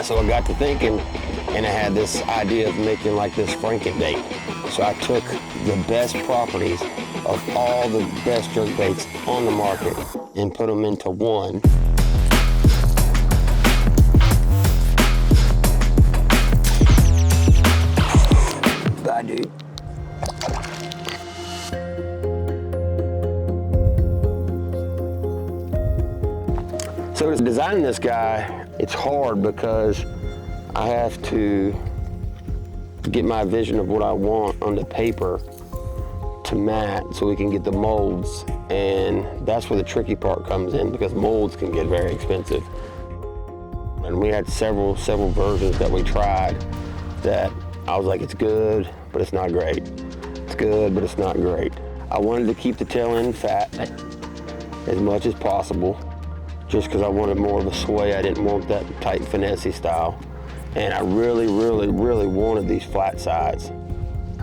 So I got to thinking, and I had this idea of making like this Frankenbait. So I took the best properties of all the best jerkbaits on the market and put them into one. Bye, dude. So designing this guy, it's hard because I have to get my vision of what I want on the paper to mat so we can get the molds, and that's where the tricky part comes in because molds can get very expensive. And we had several versions that we tried that I was like, it's good, but it's not great. It's good, but it's not great. I wanted to keep the tail end fat as much as possible, just because I wanted more of a sway. I didn't want that tight finesse style. And I really wanted these flat sides.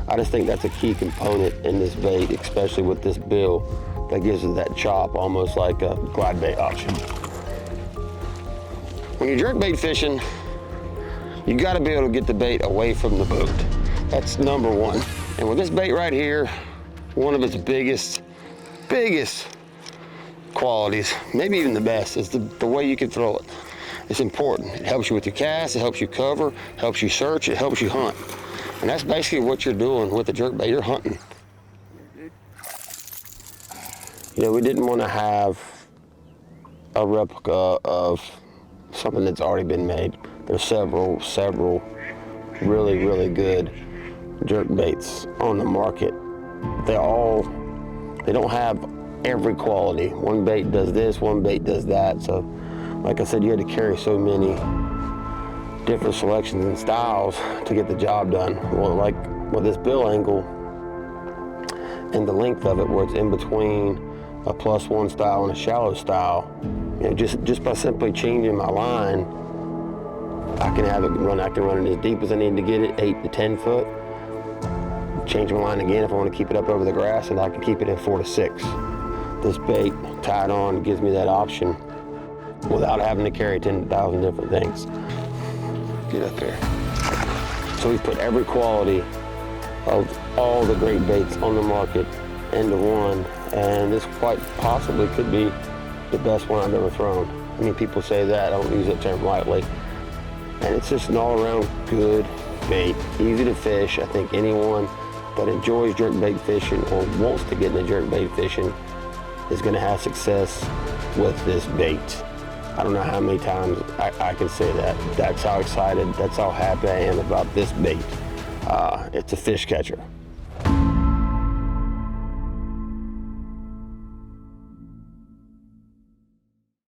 I just think that's a key component in this bait, especially with this bill, that gives it that chop, almost like a glide bait option. When you're jerkbait fishing, you gotta be able to get the bait away from the boat. That's number one. And with this bait right here, one of its biggest qualities, maybe even the best, is the way you can throw it. It's important. It helps you with your cast, it helps you cover, helps you search, it helps you hunt. And that's basically what you're doing with the jerkbait, you're hunting. You know, we didn't want to have a replica of something that's already been made. There's several really good jerkbaits on the market. They don't have every quality. One bait does this, one bait does that. So, like I said, you had to carry so many different selections and styles to get the job done. Well, like with this bill angle and the length of it, where it's in between a +1 style and a shallow style, you know, just by simply changing my line, I can have it run. I can run it as deep as I need to get it, 8 to 10 foot. Change my line again if I want to keep it up over the grass, and I can keep it in 4 to 6. This bait tied on gives me that option without having to carry 10,000 different things. Get up here. So we put every quality of all the great baits on the market into one, and this quite possibly could be the best one I've ever thrown. I mean, people say that, I don't use that term lightly. And it's just an all-around good bait, easy to fish. I think anyone that enjoys jerkbait fishing or wants to get into jerkbait fishing is gonna have success with this bait. I don't know how many times I can say that. That's how excited, that's how happy I am about this bait. It's a fish catcher.